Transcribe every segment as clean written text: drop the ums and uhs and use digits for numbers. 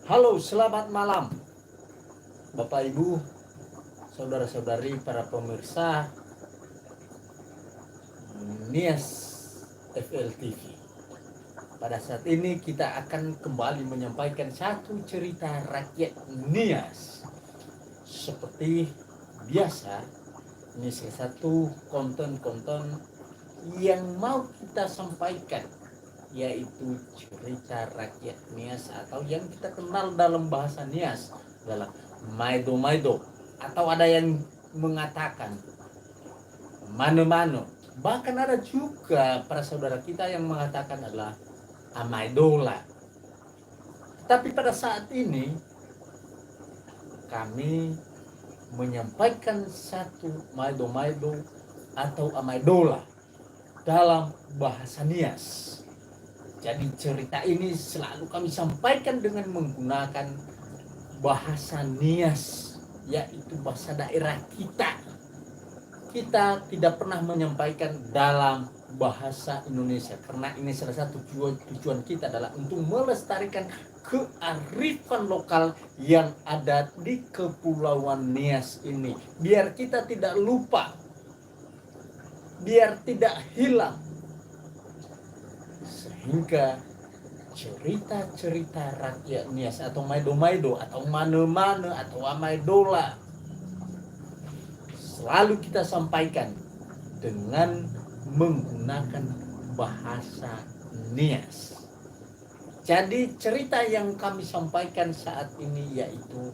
Halo, selamat malam Bapak Ibu, saudara-saudari, para pemirsa Nias FLTV. Pada saat ini kita akan kembali menyampaikan satu cerita rakyat Nias. Seperti biasa, ini salah satu konten-konten yang mau kita sampaikan, yaitu cerita rakyat Nias atau yang kita kenal dalam bahasa Nias adalah maido-maido, atau ada yang mengatakan mano-mano. Bahkan ada juga para saudara kita yang mengatakan adalah amaidola. Tapi pada saat ini kami menyampaikan satu maido-maido atau amaidola dalam bahasa Nias. Jadi cerita ini selalu kami sampaikan dengan menggunakan bahasa Nias, yaitu bahasa daerah kita. Kita tidak pernah menyampaikan dalam bahasa Indonesia karena ini salah satu tujuan kita adalah untuk melestarikan kearifan lokal yang ada di Kepulauan Nias ini, biar kita tidak lupa, biar tidak hilang, sehingga cerita-cerita rakyat Nias atau maido-maido atau mane-mane atau amaidola selalu kita sampaikan dengan menggunakan bahasa Nias. Jadi cerita yang kami sampaikan saat ini yaitu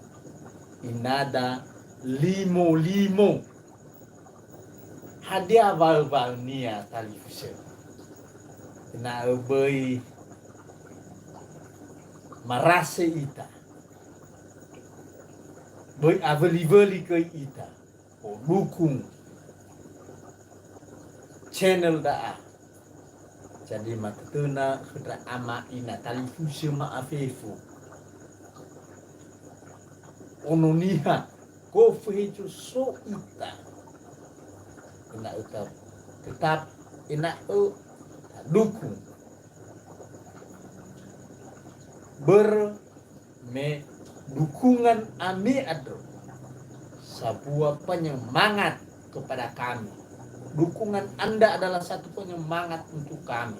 Inada Limo-Limo. Hadiah bal-bal nia talifuse. Kena ubay marase ita. Boy aveli-veli kay ita. O dukung channel daa. Jadi matatuna kudra ama ina talifuse maafefu. Ononiha ko fehecho so ita. Kena utap tetap ina dukung dukungan ami ado sebuah penyemangat kepada kami. Dukungan Anda adalah satu penyemangat untuk kami,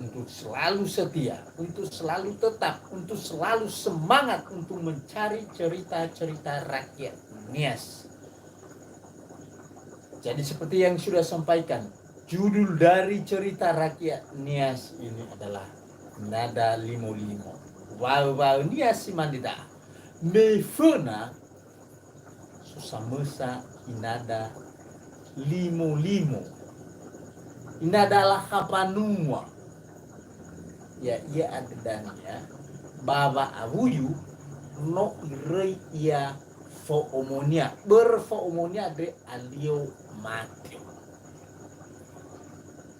untuk selalu setia, untuk selalu tetap, untuk selalu semangat untuk mencari cerita-cerita rakyat Nias. Jadi seperti yang sudah sampaikan, judul dari cerita rakyat Nias ini adalah Nada Limo-Limo. Wow Nias si mandida. Mefena susamesa inada limo-limo. Inada lah kapanua. Ya ia adanya baba abuyu no irei ia fo omonia berfo omonia de alio mate.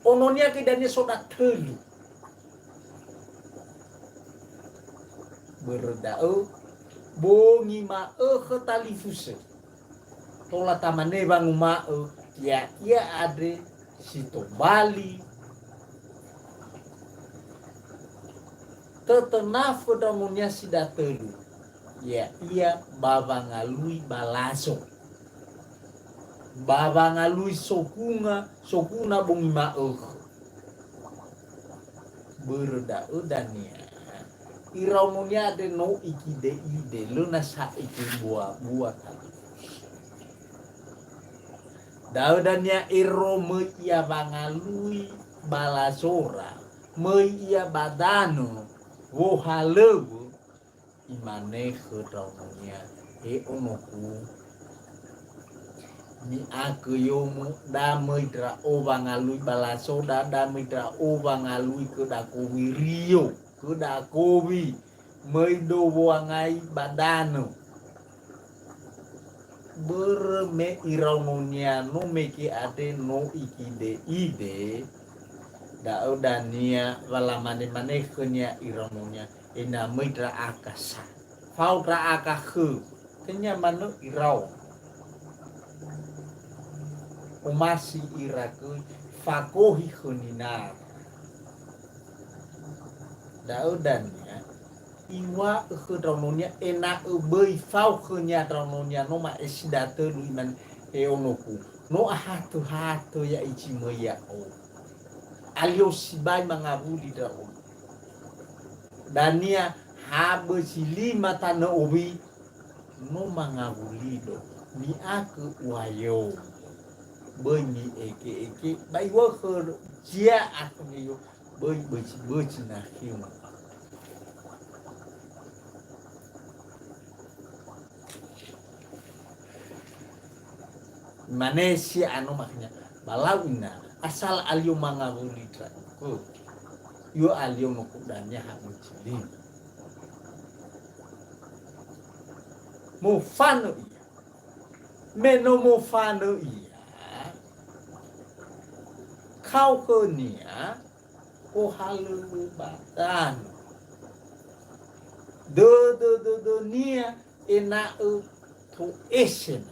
Ononia kidanya soda telu. Berdao bongi ma ketalifuse. Tola tamane bang ma ya ia ade sito Bali. Tetenaf kedamunya sida telu. Ya ia baba ngalui balaso. Baba ngalui sokuna bongi ma berdao dania. Iraununya ada no ikide ide luna sa iki buah tadi. Daudannya iro me ia bangalui balasora me ia badano wo halewu imane kedaununya onoku ni aku yomu damai dra o bangalui balasoda damai dra o bangalui kedaku wirio kudakowi meido buangai badano berme iraununia no meki ade no ikide ide da udania wala mane kenya iraununia ina meidra akasa faudra akakhu kenya manu irau umasi iraku fakohi khuninar daudannya iwa ke drononya enak bơi phao ke nya drononya no ma esdate du iman eonoku no hatu ya ichimo ya o alio sibai mangabu di drone dania habe silima tana obi no mangabu lido ni aku wayo bơi ni eke bai wo ke chia aku ni yo bơi na hiu Malaysia anu maknya balawina asal alio mangabuli ko yo alio nokudanya hak mucilim mufano iya meno mufano iya kau ke nia o halu badan do nia ena to esen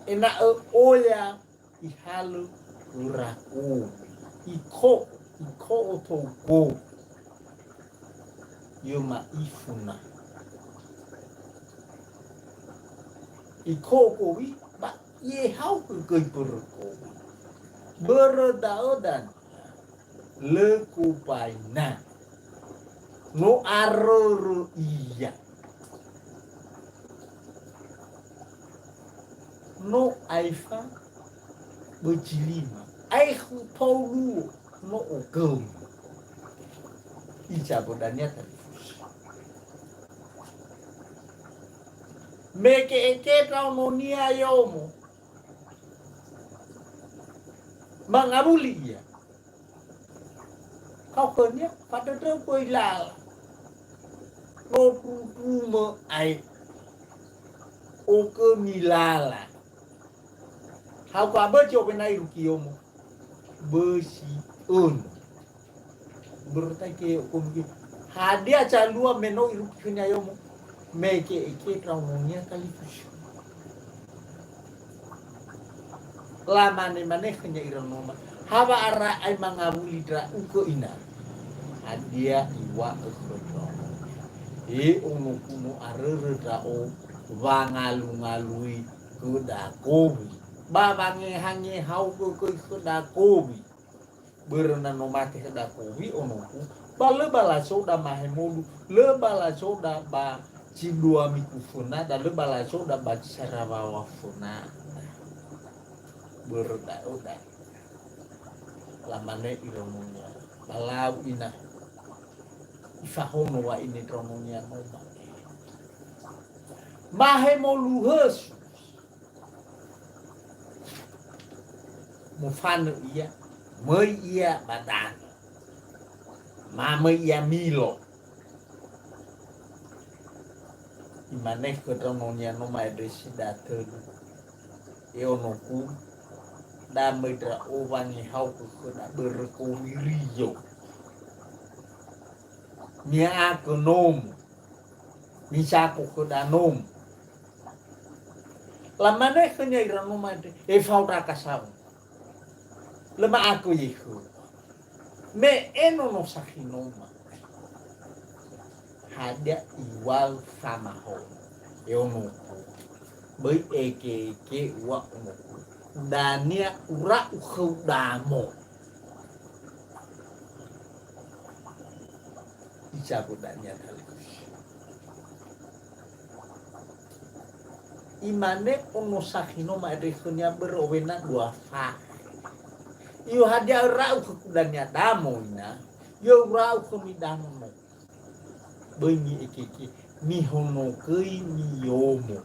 ena oya ihalu uraku iko otoko yoma ifuna iko kowi ba ye hau ke berko berdaodan lekupaina no aroro iya no aifa bejilima aihu paulu no ogem ijabodannya terfus meke eke traumonia yomo mangabuli ya kau kenya pada terpoi lala no tutume ai oke milala hau ka bejo benai rukiyomo besi bertai ke okomi hadia calua meno iruknya yomo meke eke traumonia kalifus lama ne maneh kenya iranoma hawa ara ai mangabuli dra uko ina hadia iwa ukro ono kuno arere dra o wangalu-ngalui kuda kobi babange hange hau ko kuda kobi berenang nomate kuda kobi ono ku bale bala soda mahemolu le bala soda ba cidua mikufuna dan le bala soda ba sarabawa funa berda lamane iromunya balau ina ifahono wa ini drononya noma mahemolu heus mufano iya mei iya badan mame iya milo imane ketrononya noma edesi date eonoku damai dra owangi hau ke na berkowirio nia ekonom bisa ko danom lamane kenya irano made e falta kasau lema aku yiku me eno no sakinoma hada iwal sama ho yono bai eke wa ono dania ura ukudamo ijabu dania talikus imane ono sakino ma rekonya berowena dua fa iyo hadia ura ukudanya damo ina yo ura ukumidamo benyi eke mihono kei miyomo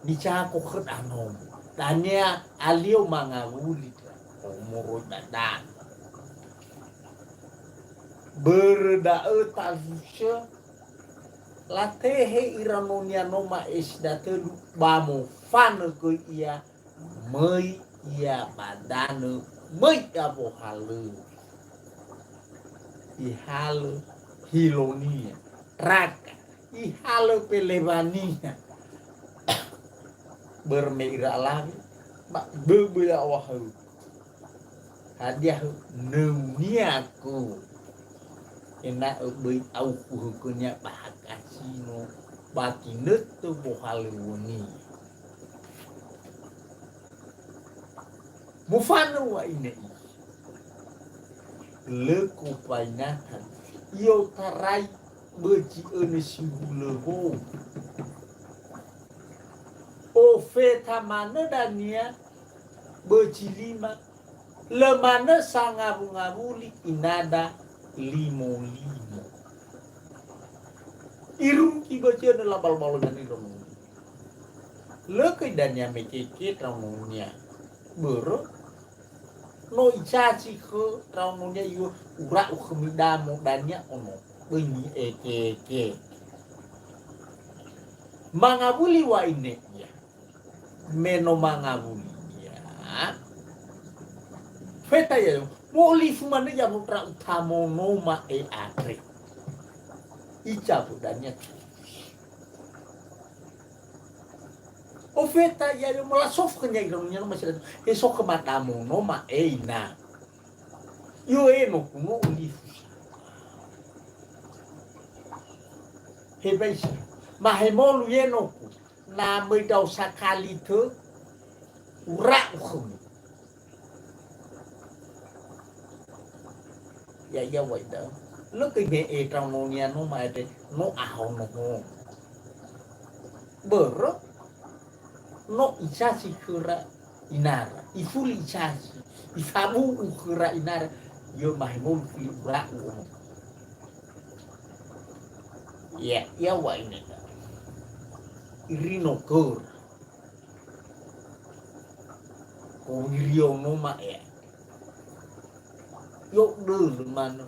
dicako kedanom dania alio mangawuli omoro dadan berdae talfusya latehe iranonia noma esdate bamo fane ke iya mei iya badane mei abo halu ihalo hilonia raka ihalo pelevania bermeira lagi bak bebela wahu hadiah nuniaku enak beuy au hukunya bahakasino bakineut teu bohalewuni mufanu wa ini leku painatan iyo tarai beci ene siguleho o feta mana dania beci lima lemana sangabu-ngabuli inada limo irung kibaca adalah bal-balan irung lekei dania mekeke ramunya bero no icaci ke ramunya yu ura ukemidamo dania ono benyi ekeke mangabuli wa ini ya meno mangabuli ya feta ya moli fumane ya mutra utamo noma atre ica budanya o feta ya yo melasof kenya ironya masih esok ke matamu noma na yo eno kuno uli hebeis mahemolu yeno na medau sakali te ura ukhum ya vậy đó lúc cái nghệ trong nô nhà nó mà để nó ảo nó hồ bờ rớt nó ichasi khura inara ifuli ichasi ifabu khura inara yo mahmul fi ura ya vậy này irino kur ko rio no ma yuk dulu mana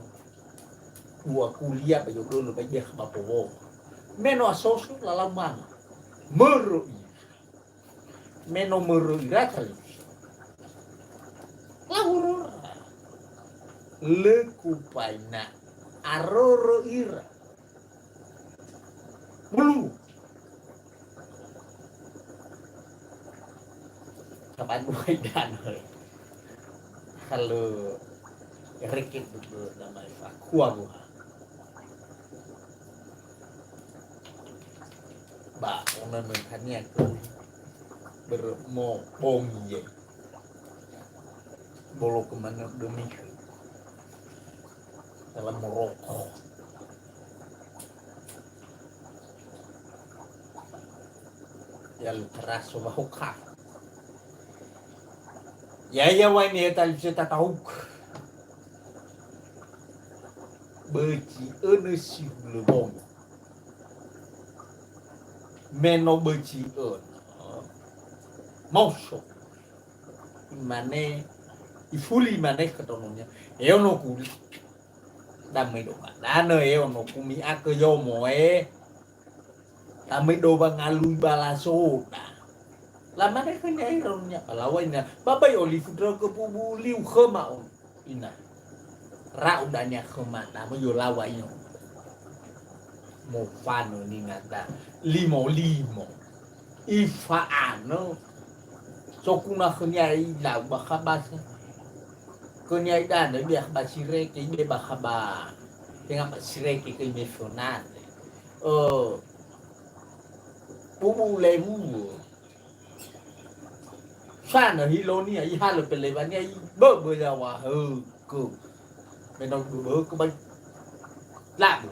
buah kuliah yuk dulu baca bapowo meno asosu lalaman meru meno meru irakal lahur leku paina aroro ira bulu kapan mulai dan kalau rekit betul nama fakua gua ba orang menkannya ke bermo bong ye bolo kemana demi dalam merokok ya lu keras bahukah ya wani tali cerita tahu beci ene si lebong meno beci mauso mane ifuli mane ketononnya eu no kuli damai do dana eu no kumi akeyo moe damai do bangalui balaso la mane kenya ironnya lawannya babai olifudra ke pubu liu khema on ina ra udahnya kemana mau lawannya mau fano ni ngata limo ifaano sokuna kenya ila bakabasa kenya ida dia basire ke be bakaba dengan basire ke mefonat pubu lemu sana hilonia ihalo pelebania be jawa ke bên đâu bữa có bên làm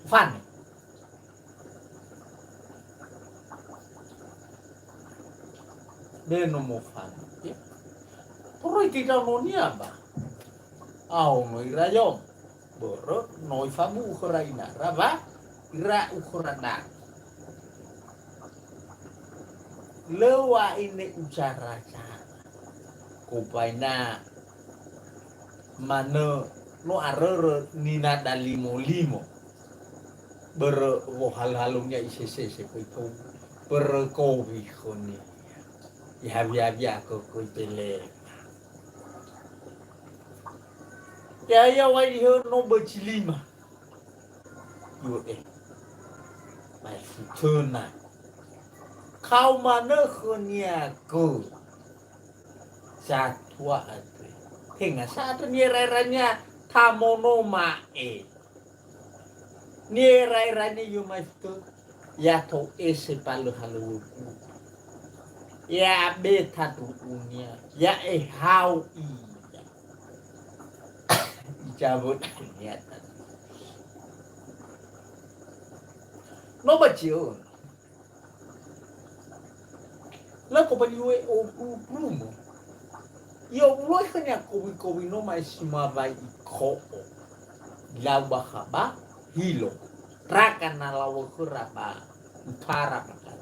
phản nên nó một phản thôi thì đâu nó nhỉ bà nói ra dong bữa nói phá bu Ukraina ra vá ra Ukraina lewa ini ucara kupaina mana no arere nina dalimo ber hal-halungnya isese itu ber kowi koni ya ko pele ya wai ho no bercilima yo mai futuna kau mana khonia ko satwa ate hingga saat ini reranya tamono mae ni rai ni yo mai to ya to ese palo halu ya beta tu unia ya hau i cabut niatan no bacio la ko baliwe o plumo yo lo kanya ko no mai sima vai ko la bahaba hilo rakan na lawo kuraba utara pakai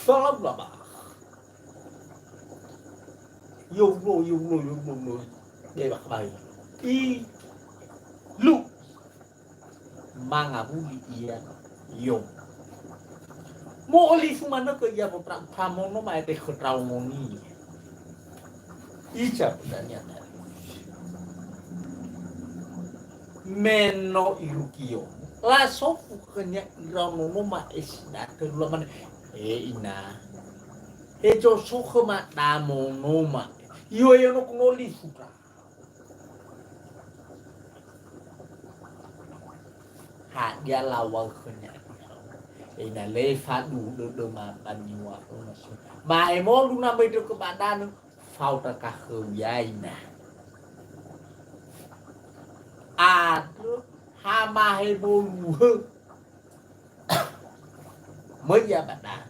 salam lama yo lo dia bakai i lu manga buli iya yo mo oli fumana ko ya po pramono mai te ko traumoni icha budanya meno irukio la sofu kenya irano no ma esna ke laman ina ejo sokoma damo no ma yo yo no ngoli fuka ha dia lawal kenya ina le fadu de ma baniwa ma emo lu na be de ke badan falta ka khuyai na Aduh, hama hebolu mới ra bạn đã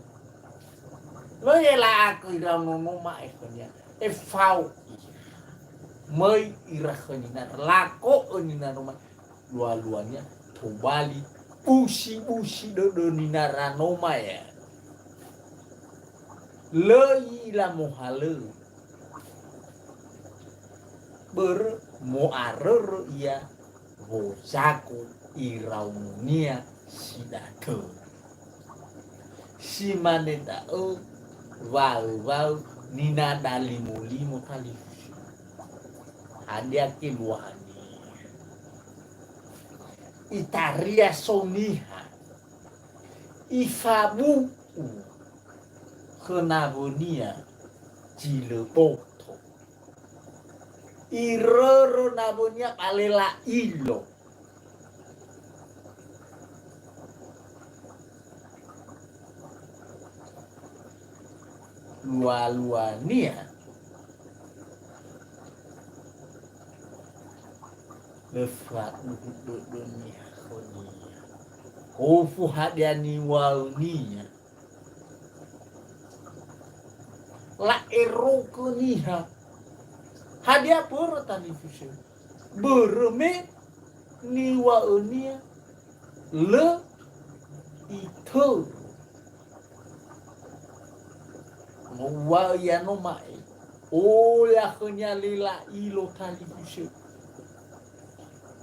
mới là aku dalam noma eknya fau mới irakhnina lako nina noma lualuannya tobali busi do nina ranoma ya lei la mohale ber moarero ia Bosaku iraunia sidato si maneda wow nina dalimo kali hadia kiluani itaria soniha ifabu kenabonia cilebo iroro nabunya palela ilo lualuania lefat dunia konia kofu hadiani walnia la erokoniha hadiah pura tani fusi bereme niwa unia le itu wa ya no mai o ya khnya lila ilo tani fusi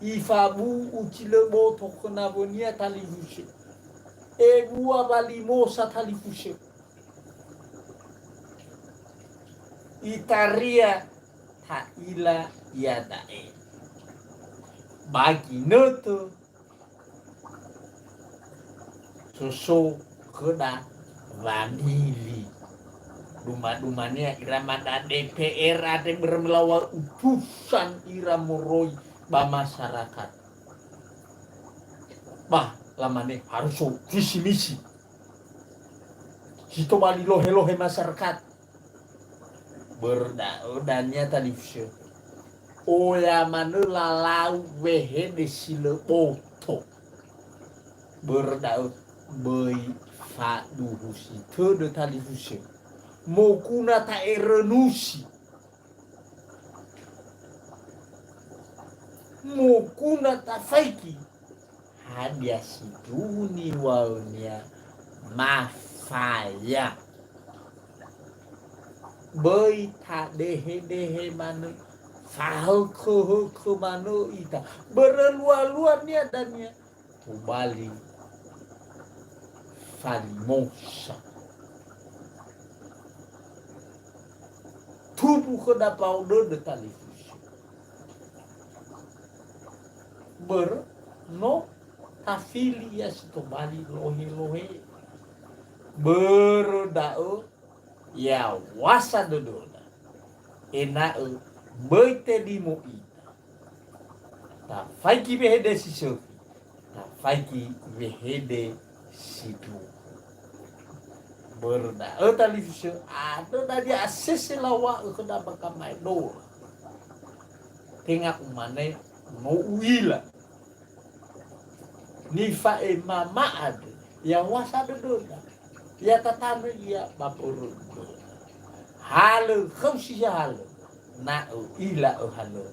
ifabu uchile boto khna bonia tani fusi e bua balimosa tani fusi itaria ila yadae bagi noto susu kena vanili rumah-rumahnya iramada DPR ada bermelawar utusan iramoroi ba masyarakat bah lamane harus visi misi hito bali lohe masyarakat berdannya tadi fusio oya manula lau wehe de sile boto berdaut bei fa duhusi de tadi fusio mokuna ta erenusi mokuna ta faiki hadia siduni waunya mafaya bơi thả dehe mana fahal ke mana ita berluar-luarnya dannya kembali falimosa tubuh kena powder de talifus no afilias kembali lohe berdao ya wasa dodona ena Beite di mo ita. Ta faiki behede si sofi. Ta faiki behede si du. Berda. Tali fisyo. Ada tadi asese lawa ke da bakamai do. Tengah umane mo uila. Ni fa mama ada. Yang wasada do. Ya tatame ya bapurun. Halo khausi halo. Na ila halo.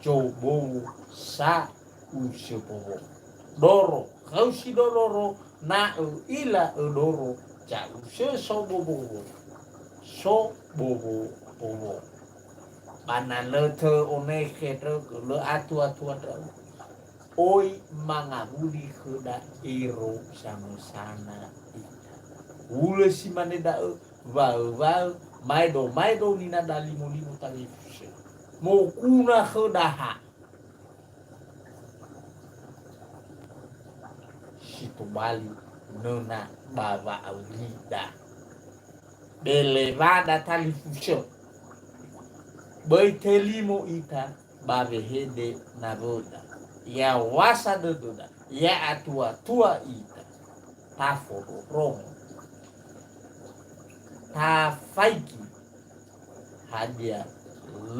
Cobo sa usipobo doro khausi dororo na ila doro ja usio so bobo bobo mana lethe one khetro le atu oi mangabudi khuda iro samusana ule si maneda va maido nina dali mulimo tali mo kuna khudaha situ bali nona bava aulida belevada tali fusho bai telimo ita bave hede nagoda ya wasa dododa ya atua ita tafodo romo ta faiki hadia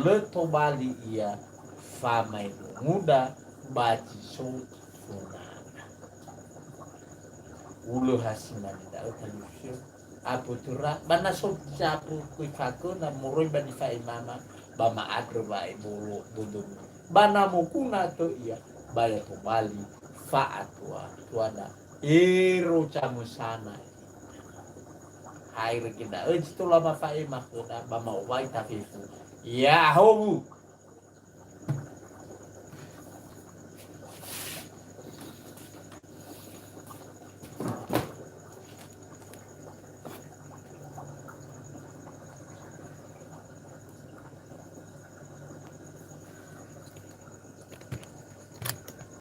leto bali ia fama itu muda baci so funana ulo hasina da utalifio apu tura bana so capu kuifako na moroi bani fa mama bama adro ba bolo bodo bana mukuna to ia baya to bali fa atua tuada ero camusana air kita itu lama fa makuna bama wai tafifu ya hobu